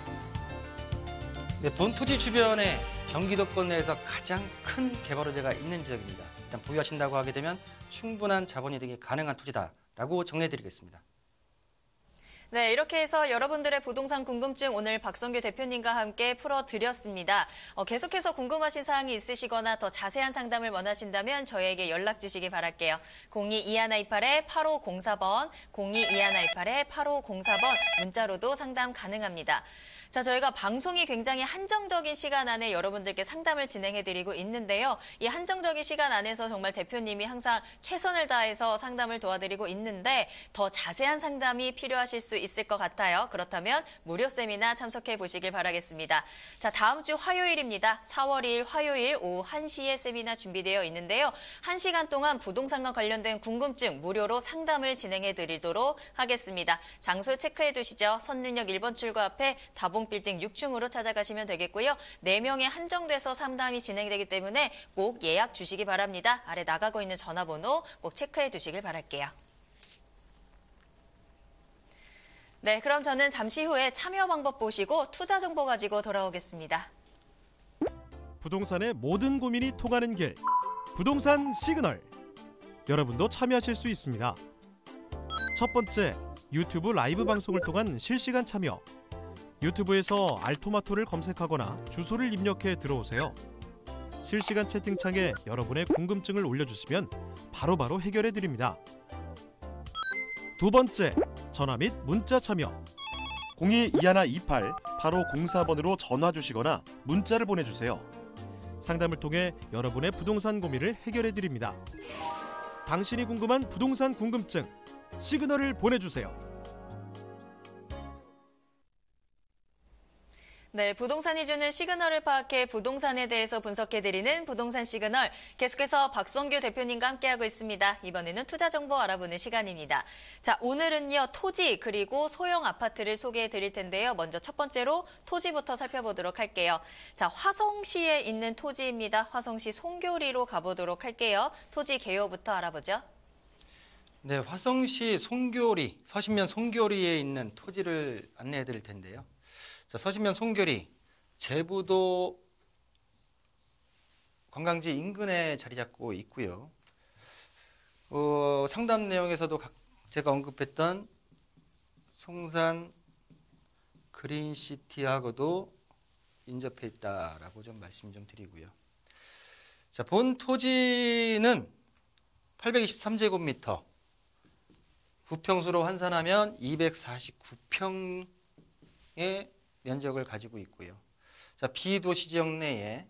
네, 본 토지 주변에 경기도권 내에서 가장 큰 개발 호재가 있는 지역입니다. 일단 보유하신다고 하게 되면 충분한 자본이득이 가능한 토지다라고 정리해드리겠습니다. 네, 이렇게 해서 여러분들의 부동산 궁금증 오늘 박성규 대표님과 함께 풀어드렸습니다. 계속해서 궁금하신 사항이 있으시거나 더 자세한 상담을 원하신다면 저희에게 연락 주시기 바랄게요. 02-2128-8504번, 02-2128-8504번 문자로도 상담 가능합니다. 자, 저희가 방송이 굉장히 한정적인 시간 안에 여러분들께 상담을 진행해드리고 있는데요. 이 한정적인 시간 안에서 정말 대표님이 항상 최선을 다해서 상담을 도와드리고 있는데 더 자세한 상담이 필요하실 수 있을 것 같아요. 그렇다면 무료 세미나 참석해 보시길 바라겠습니다. 자, 다음 주 화요일입니다. 4월 2일 화요일 오후 1시에 세미나 준비되어 있는데요. 1시간 동안 부동산과 관련된 궁금증 무료로 상담을 진행해 드리도록 하겠습니다. 장소 체크해 두시죠. 선릉역 1번 출구 앞에 다봉 60빌딩 6층으로 찾아가시면 되겠고요. 4명에 한정돼서 상담이 진행되기 때문에 꼭 예약 주시기 바랍니다. 아래 나가고 있는 전화번호 꼭 체크해 두시길 바랄게요. 네, 그럼 저는 잠시 후에 참여 방법 보시고 투자 정보 가지고 돌아오겠습니다. 부동산의 모든 고민이 통하는 길, 부동산 시그널. 여러분도 참여하실 수 있습니다. 첫 번째, 유튜브 라이브 방송을 통한 실시간 참여. 유튜브에서 알토마토를 검색하거나 주소를 입력해 들어오세요. 실시간 채팅창에 여러분의 궁금증을 올려주시면 바로바로 해결해 드립니다. 두 번째, 전화 및 문자 참여. 02-2128-8504번으로 전화 주시거나 문자를 보내주세요. 상담을 통해 여러분의 부동산 고민을 해결해 드립니다. 당신이 궁금한 부동산 궁금증, 시그널을 보내주세요. 네, 부동산이 주는 시그널을 파악해 부동산에 대해서 분석해드리는 부동산 시그널. 계속해서 박성규 대표님과 함께하고 있습니다. 이번에는 투자 정보 알아보는 시간입니다. 자, 오늘은요, 토지 그리고 소형 아파트를 소개해드릴 텐데요. 먼저 첫 번째로 토지부터 살펴보도록 할게요. 자, 화성시에 있는 토지입니다. 화성시 송교리로 가보도록 할게요. 토지 개요부터 알아보죠. 네, 화성시 송교리, 서신면 송교리에 있는 토지를 안내해 드릴 텐데요. 자, 서신면 송교리, 제부도 관광지 인근에 자리 잡고 있고요. 상담 내용에서도 제가 언급했던 송산 그린시티하고도 인접해 있다라고 좀 말씀 좀 드리고요. 자, 본 토지는 823제곱미터, 부평수로 환산하면 249평의 면적을 가지고 있고요. 자, 비도시 지역 내에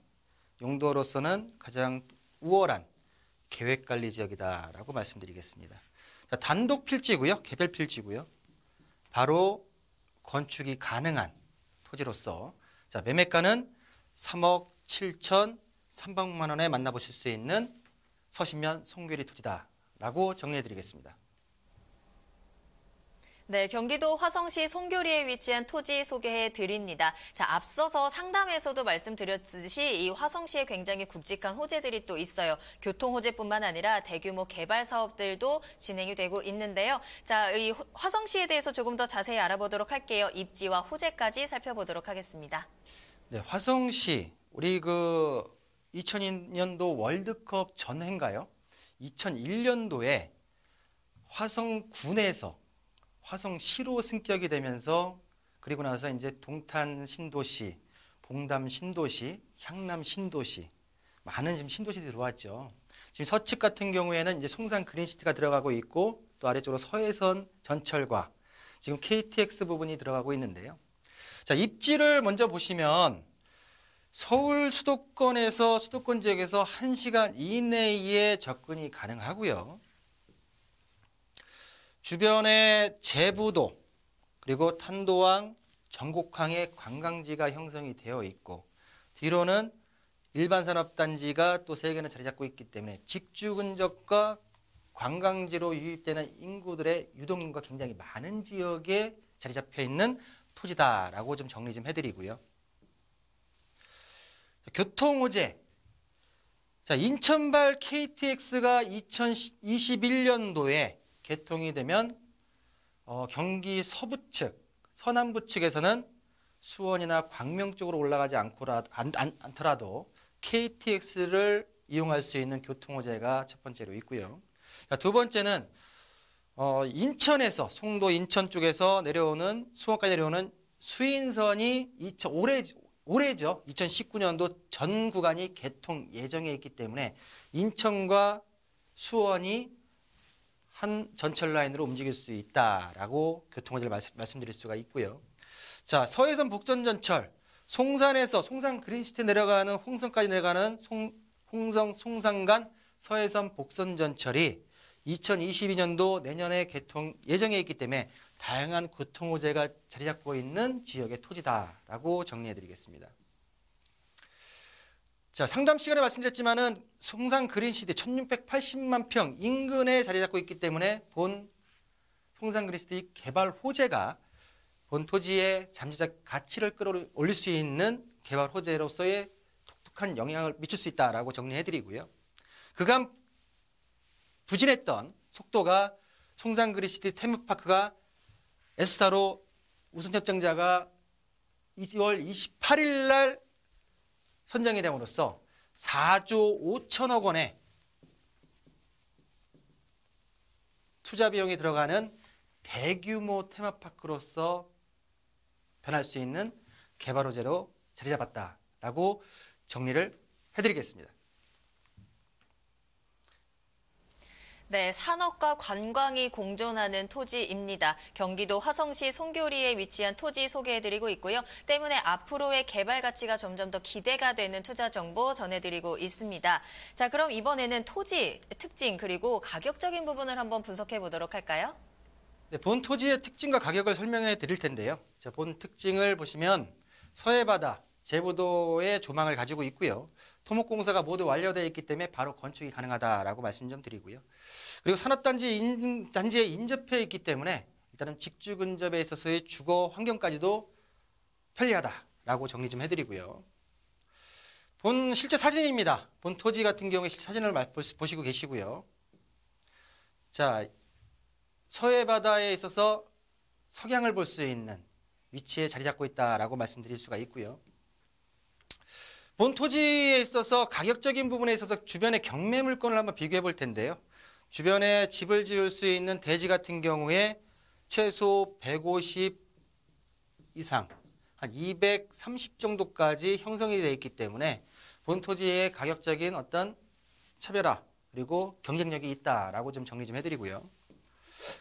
용도로서는 가장 우월한 계획관리 지역이다라고 말씀드리겠습니다. 자, 단독 필지고요, 개별 필지고요. 바로 건축이 가능한 토지로서, 자, 매매가는 3억 7,300만 원에 만나보실 수 있는 서신면 송교리 토지다라고 정리해드리겠습니다. 네, 경기도 화성시 송교리에 위치한 토지 소개해 드립니다. 자, 앞서서 상담에서도 말씀드렸듯이 이 화성시에 굉장히 굵직한 호재들이 또 있어요. 교통 호재뿐만 아니라 대규모 개발 사업들도 진행이 되고 있는데요. 자, 이 화성시에 대해서 조금 더 자세히 알아보도록 할게요. 입지와 호재까지 살펴보도록 하겠습니다. 네, 화성시, 우리 2002년도 월드컵 전해인가요? 2001년도에 화성군에서 화성시로 승격이 되면서, 그리고 나서 이제 동탄 신도시, 봉담 신도시, 향남 신도시, 많은 지금 신도시들이 들어왔죠. 지금 서측 같은 경우에는 이제 송산 그린시티가 들어가고 있고, 또 아래쪽으로 서해선 전철과 지금 KTX 부분이 들어가고 있는데요. 자, 입지를 먼저 보시면 서울 수도권에서 수도권 지역에서 1시간 이내에 접근이 가능하고요. 주변에 제부도, 그리고 탄도항, 전곡항의 관광지가 형성이 되어 있고, 뒤로는 일반 산업단지가 또 3개나 자리 잡고 있기 때문에 직주 근접과 관광지로 유입되는 인구들의 유동인구가 굉장히 많은 지역에 자리 잡혀 있는 토지다라고 좀 정리 좀 해드리고요. 교통호재. 자, 인천발 KTX가 2021년도에 개통이 되면 경기 서부 측, 서남부 측에서는 수원이나 광명 쪽으로 올라가지 않더라도 KTX를 이용할 수 있는 교통호재가 첫 번째로 있고요. 자, 두 번째는 인천에서, 송도 인천 쪽에서 내려오는, 수원까지 내려오는 수인선이 올해죠. 2019년도 전 구간이 개통 예정에 있기 때문에 인천과 수원이 한 전철 라인으로 움직일 수 있다라고 교통호재를 말씀드릴 수가 있고요. 자, 서해선 복선전철, 송산에서 송산 그린시티 내려가는 홍성까지 내려가는 홍성 송산간 서해선 복선전철이 2022년도 내년에 개통 예정에 있기 때문에 다양한 교통호재가 자리 잡고 있는 지역의 토지다라고 정리해드리겠습니다. 자, 상담 시간에 말씀드렸지만은 송산 그린시티 1680만 평 인근에 자리 잡고 있기 때문에 본 송산 그린시티 개발 호재가 본 토지의 잠재적 가치를 끌어올릴 수 있는 개발 호재로서의 독특한 영향을 미칠 수 있다라고 정리해드리고요. 그간 부진했던 속도가 송산그린시티 테마파크가 S사로 우선협정자가 2월 28일 날 선정이 됨으로써 4조 5천억 원의 투자 비용이 들어가는 대규모 테마파크로서 변할 수 있는 개발 호재로 자리 잡았다라고 정리를 해드리겠습니다. 네, 산업과 관광이 공존하는 토지입니다. 경기도 화성시 송교리에 위치한 토지 소개해드리고 있고요. 때문에 앞으로의 개발 가치가 점점 더 기대가 되는 투자 정보 전해드리고 있습니다. 자, 그럼 이번에는 토지 특징 그리고 가격적인 부분을 한번 분석해 보도록 할까요? 네, 본 토지의 특징과 가격을 설명해 드릴 텐데요. 자, 본 특징을 보시면 서해바다, 제부도의 조망을 가지고 있고요. 토목공사가 모두 완료되어 있기 때문에 바로 건축이 가능하다라고 말씀 좀 드리고요. 그리고 산업단지에 인접해 있기 때문에 일단은 직주 근접에 있어서의 주거 환경까지도 편리하다라고 정리 좀 해드리고요. 본 실제 사진입니다. 본 토지 같은 경우에 사진을 보시고 계시고요. 자, 서해바다에 있어서 석양을 볼 수 있는 위치에 자리 잡고 있다라고 말씀드릴 수가 있고요. 본 토지에 있어서 가격적인 부분에 있어서 주변의 경매 물건을 한번 비교해 볼 텐데요. 주변에 집을 지을 수 있는 대지 같은 경우에 최소 150 이상, 한 230 정도까지 형성이 되어 있기 때문에 본 토지의 가격적인 어떤 차별화 그리고 경쟁력이 있다라고 좀 정리 좀 해드리고요.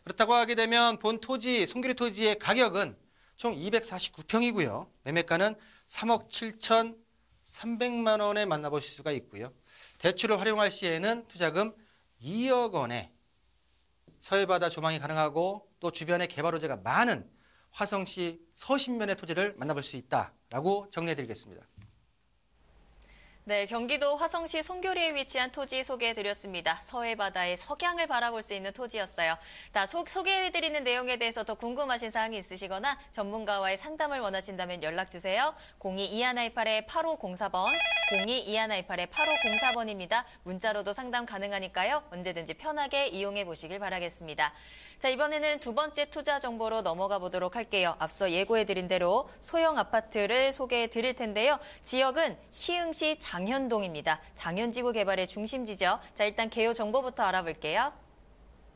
그렇다고 하게 되면 본 토지, 송교리 토지의 가격은 총 249평이고요. 매매가는 3억 7,300만 원에 만나보실 수가 있고요. 대출을 활용할 시에는 투자금 2억 원에 서해바다 조망이 가능하고 또 주변에 개발 호재가 많은 화성시 서신면의 토지를 만나볼 수 있다라고 정리해드리겠습니다. 네, 경기도 화성시 송교리에 위치한 토지 소개해드렸습니다. 서해바다의 석양을 바라볼 수 있는 토지였어요. 소개해드리는 내용에 대해서 더 궁금하신 사항이 있으시거나 전문가와의 상담을 원하신다면 연락주세요. 02-2128-8504번, 02-2128-8504번입니다. 문자로도 상담 가능하니까요. 언제든지 편하게 이용해 보시길 바라겠습니다. 자, 이번에는 두 번째 투자 정보로 넘어가 보도록 할게요. 앞서 예고해드린 대로 소형 아파트를 소개해드릴 텐데요. 지역은 시흥시 장현동입니다. 장현지구 개발의 중심지죠. 자, 일단 개요 정보부터 알아볼게요.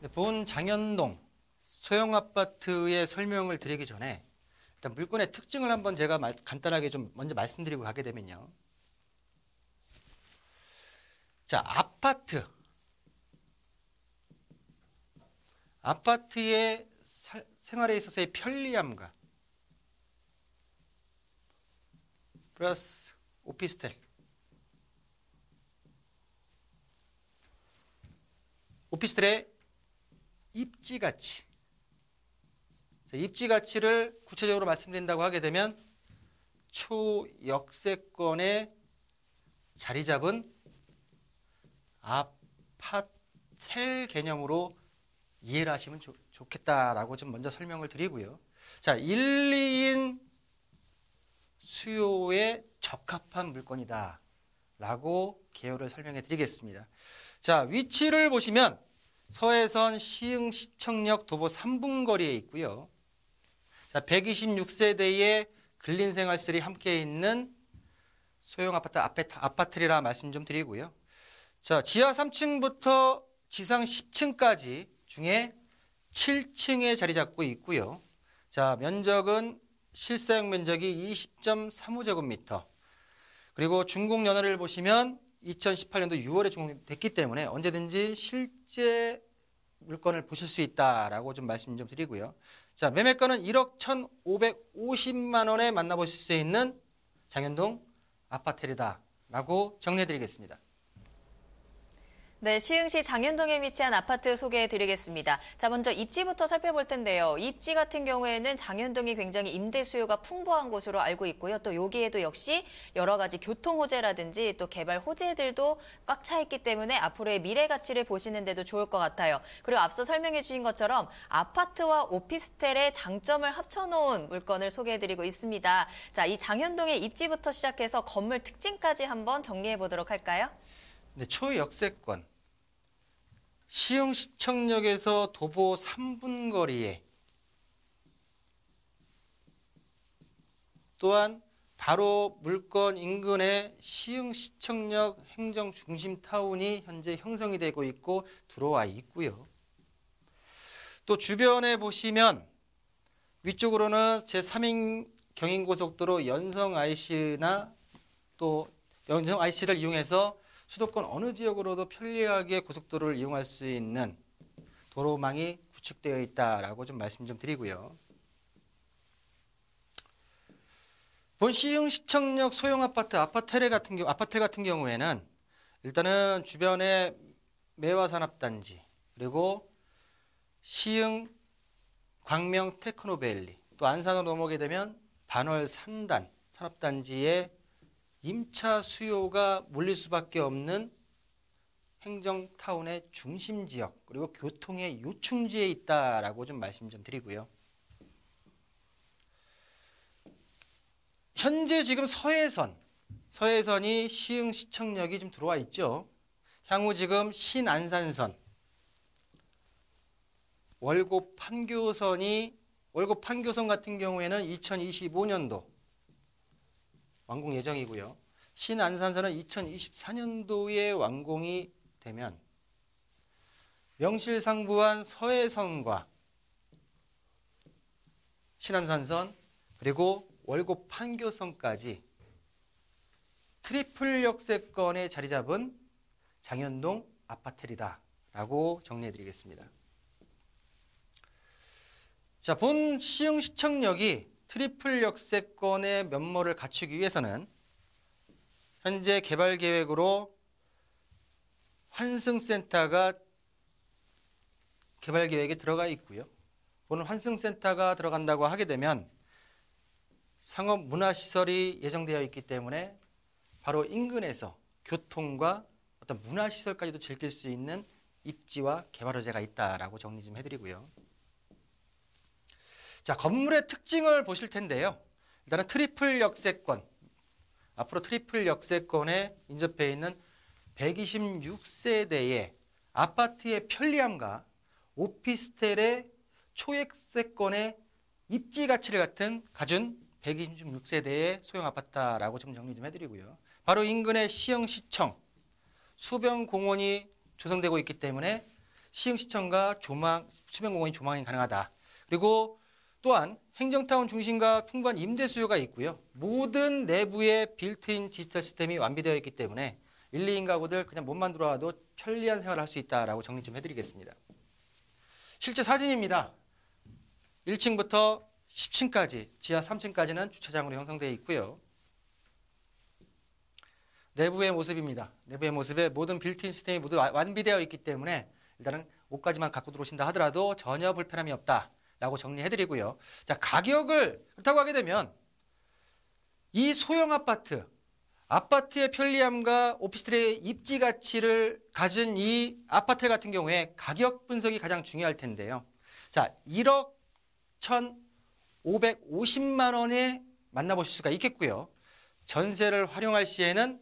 네, 본 장현동 소형 아파트의 설명을 드리기 전에 일단 물건의 특징을 한번 제가 간단하게 좀 먼저 말씀드리고 가게 되면요. 자, 아파트의 생활에 있어서의 편리함과 플러스 오피스텔의 입지 가치. 입지 가치를 구체적으로 말씀드린다고 하게 되면 초역세권에 자리 잡은 아파텔 개념으로 이해를 하시면 좋겠다라고 좀 먼저 설명을 드리고요. 자, 1, 2인 수요에 적합한 물건이다 라고 개요를 설명해 드리겠습니다. 자, 위치를 보시면 서해선 시흥시청역 도보 3분 거리에 있고요. 자, 126세대의 근린생활들이 함께 있는 소형 아파트리라 말씀 좀 드리고요. 자, 지하 3층부터 지상 10층까지 중에 7층에 자리 잡고 있고요. 자, 면적은 실사용 면적이 20.35제곱미터. 그리고 준공 연호를 보시면 2018년도 6월에 준공됐기 때문에 언제든지 실제 물건을 보실 수 있다라고 좀 말씀 좀 드리고요. 자, 매매가는 1억 1,550만 원에 만나보실 수 있는 장현동 아파텔이다라고 정리해드리겠습니다. 네, 시흥시 장현동에 위치한 아파트 소개해드리겠습니다. 자, 먼저 입지부터 살펴볼 텐데요. 입지 같은 경우에는 장현동이 굉장히 임대 수요가 풍부한 곳으로 알고 있고요. 또 여기에도 역시 여러 가지 교통 호재라든지 또 개발 호재들도 꽉 차 있기 때문에 앞으로의 미래 가치를 보시는 데도 좋을 것 같아요. 그리고 앞서 설명해 주신 것처럼 아파트와 오피스텔의 장점을 합쳐놓은 물건을 소개해드리고 있습니다. 자, 이 장현동의 입지부터 시작해서 건물 특징까지 한번 정리해 보도록 할까요? 네, 초역세권. 시흥시청역에서 도보 3분 거리에 또한 바로 물건 인근에 시흥시청역 행정중심타운이 현재 형성이 되고 있고 들어와 있고요. 또 주변에 보시면 위쪽으로는 제3인 경인고속도로 연성 IC나 또 연성 IC를 이용해서 수도권 어느 지역으로도 편리하게 고속도로를 이용할 수 있는 도로망이 구축되어 있다라고 좀 말씀 좀 드리고요. 본 시흥시청역 소형 아파트 같은 경우에는 일단은 주변에 매화산업단지 그리고 시흥 광명 테크노밸리 또 안산으로 넘어오게 되면 반월 산단 산업단지에 임차 수요가 몰릴 수밖에 없는 행정타운의 중심지역 그리고 교통의 요충지에 있다라고 좀 말씀 좀 드리고요. 현재 지금 서해선이 시흥시청역이 좀 들어와 있죠. 향후 지금 신안산선, 월곡 판교선 같은 경우에는 2025년도 완공 예정이고요. 신안산선은 2024년도에 완공이 되면 명실상부한 서해선과 신안산선 그리고 월곡 판교선까지 트리플 역세권에 자리 잡은 장현동 아파텔이다라고 정리해드리겠습니다. 자, 본 시흥시청역이 트리플 역세권의 면모를 갖추기 위해서는 현재 개발 계획으로 환승센터가 개발 계획에 들어가 있고요. 오늘 환승센터가 들어간다고 하게 되면 상업 문화시설이 예정되어 있기 때문에 바로 인근에서 교통과 어떤 문화시설까지도 즐길 수 있는 입지와 개발 호재가 있다라고 정리 좀 해드리고요. 자, 건물의 특징을 보실 텐데요. 일단은 트리플 역세권, 앞으로 트리플 역세권에 인접해 있는 126세대의 아파트의 편리함과 오피스텔의 초역세권의 입지 가치를 가진 126세대의 소형 아파트라고 좀 정리 좀 해드리고요. 바로 인근의 시흥시청, 수변공원이 조성되고 있기 때문에 시흥시청과 수변공원이 조망이 가능하다. 그리고 또한 행정타운 중심과 풍부한 임대 수요가 있고요. 모든 내부의 빌트인 디지털 시스템이 완비되어 있기 때문에 1, 2인 가구들 그냥 몸만 들어와도 편리한 생활을 할 수 있다라고 정리 좀 해드리겠습니다. 실제 사진입니다. 1층부터 10층까지, 지하 3층까지는 주차장으로 형성되어 있고요. 내부의 모습입니다. 내부의 모습에 모든 빌트인 시스템이 모두 완비되어 있기 때문에 일단은 옷까지만 갖고 들어오신다 하더라도 전혀 불편함이 없다라고 정리해드리고요. 자, 가격을 그렇다고 하게 되면 이 소형 아파트의 편리함과 오피스텔의 입지 가치를 가진 이 아파트 같은 경우에 가격 분석이 가장 중요할 텐데요. 자, 1억 1,550만 원에 만나보실 수가 있겠고요. 전세를 활용할 시에는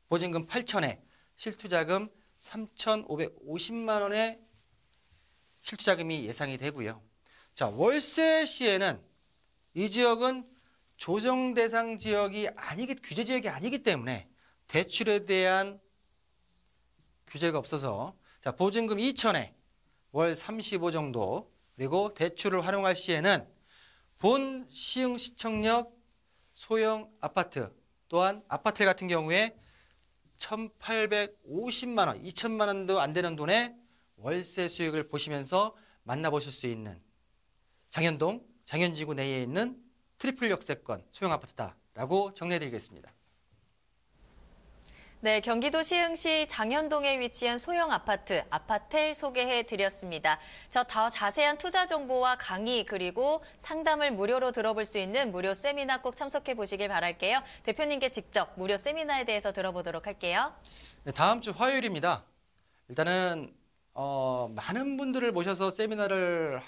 보증금 8천에 실투자금 3,550만 원의 실투자금이 예상이 되고요. 자, 월세 시에는 이 지역은 조정 대상 지역이 규제 지역이 아니기 때문에 대출에 대한 규제가 없어서 자, 보증금 2천에 월 35 정도 그리고 대출을 활용할 시에는 본 시흥시청역 소형 아파트 또한 아파트 같은 경우에 1,850만 원, 2천만 원도 안 되는 돈에 월세 수익을 보시면서 만나보실 수 있는 장현동, 장현지구 내에 있는 트리플 역세권 소형 아파트다라고 정리해드리겠습니다. 네, 경기도 시흥시 장현동에 위치한 소형 아파트, 아파텔 소개해 드렸습니다. 더 자세한 투자 정보와 강의 그리고 상담을 무료로 들어볼 수 있는 무료 세미나 꼭 참석해 보시길 바랄게요. 대표님께 직접 무료 세미나에 대해서 들어보도록 할게요. 네, 다음 주 화요일입니다. 일단은 많은 분들을 모셔서 세미나를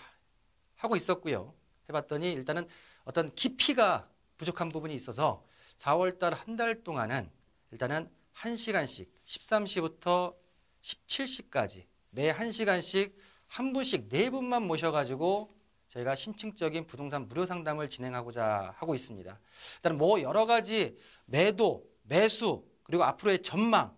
하고 있었고요. 해봤더니 일단은 어떤 깊이가 부족한 부분이 있어서 4월달 한 달 동안은 일단은 1시간씩 13시부터 17시까지 매 1시간씩 한 분씩 4분만 모셔가지고 저희가 심층적인 부동산 무료 상담을 진행하고자 하고 있습니다. 일단 여러 가지 매도, 매수 그리고 앞으로의 전망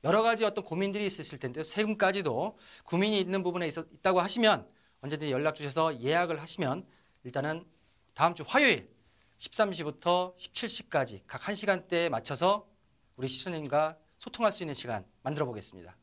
여러 가지 어떤 고민들이 있으실 텐데요. 세금까지도 고민이 있는 부분에 있다고 하시면 언제든지 연락 주셔서 예약을 하시면 일단은 다음 주 화요일 13시부터 17시까지 각 1시간대에 맞춰서 우리 시청자님과 소통할 수 있는 시간 만들어 보겠습니다.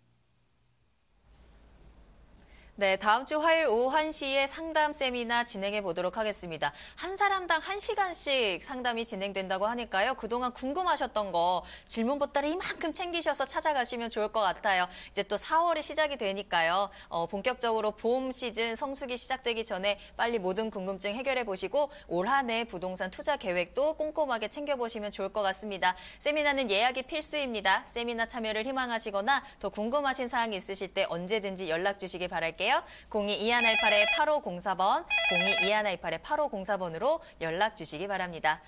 네, 다음 주 화요일 오후 1시에 상담 세미나 진행해 보도록 하겠습니다. 한 사람당 1시간씩 상담이 진행된다고 하니까요. 그동안 궁금하셨던 거 질문 보따리 이만큼 챙기셔서 찾아가시면 좋을 것 같아요. 이제 또 4월이 시작이 되니까요. 본격적으로 봄 시즌 성수기 시작되기 전에 빨리 모든 궁금증 해결해 보시고 올 한 해 부동산 투자 계획도 꼼꼼하게 챙겨보시면 좋을 것 같습니다. 세미나는 예약이 필수입니다. 세미나 참여를 희망하시거나 더 궁금하신 사항이 있으실 때 언제든지 연락 주시기 바랄게요. 02-2188-8504번, 02-2188-8504번으로 연락 주시기 바랍니다.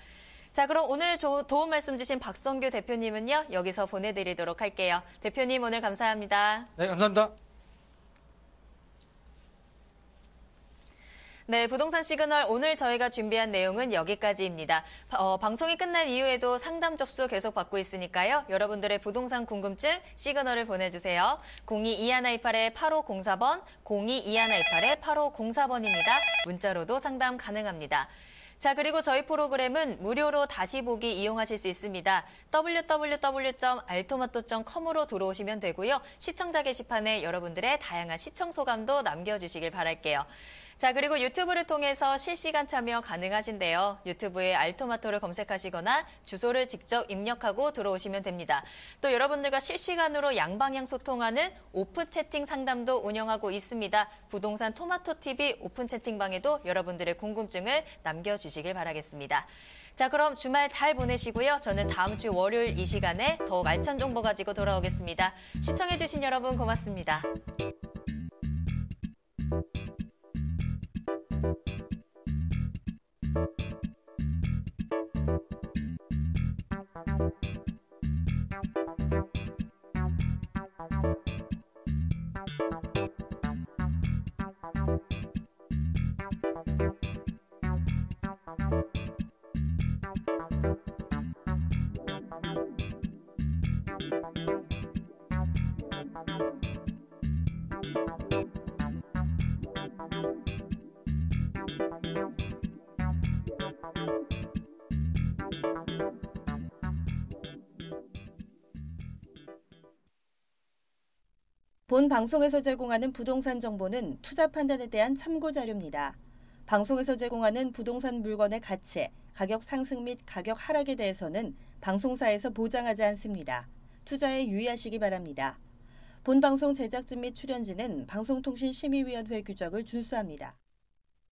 자, 그럼 오늘 도움 말씀 주신 박성규 대표님은요, 여기서 보내드리도록 할게요. 대표님 오늘 감사합니다. 네, 감사합니다. 네, 부동산 시그널 오늘 저희가 준비한 내용은 여기까지입니다. 방송이 끝난 이후에도 상담 접수 계속 받고 있으니까요. 여러분들의 부동산 궁금증 시그널을 보내주세요. 02-2128-8504번, 02-2128-8504번입니다. 문자로도 상담 가능합니다. 자, 그리고 저희 프로그램은 무료로 다시 보기 이용하실 수 있습니다. www.altomato.com으로 들어오시면 되고요. 시청자 게시판에 여러분들의 다양한 시청 소감도 남겨주시길 바랄게요. 자, 그리고 유튜브를 통해서 실시간 참여 가능하신데요. 유튜브에 알토마토를 검색하시거나 주소를 직접 입력하고 들어오시면 됩니다. 또 여러분들과 실시간으로 양방향 소통하는 오픈 채팅 상담도 운영하고 있습니다. 부동산 토마토TV 오픈 채팅방에도 여러분들의 궁금증을 남겨주시길 바라겠습니다. 자, 그럼 주말 잘 보내시고요. 저는 다음 주 월요일 이 시간에 더욱 알찬 정보 가지고 돌아오겠습니다. 시청해주신 여러분 고맙습니다. 본 방송에서 제공하는 부동산 정보는 투자 판단에 대한 참고 자료입니다. 방송에서 제공하는 부동산 물건의 가치, 가격 상승 및 가격 하락에 대해서는 방송사에서 보장하지 않습니다. 투자에 유의하시기 바랍니다. 본 방송 제작진 및 출연진은 방송통신심의위원회 규정을 준수합니다.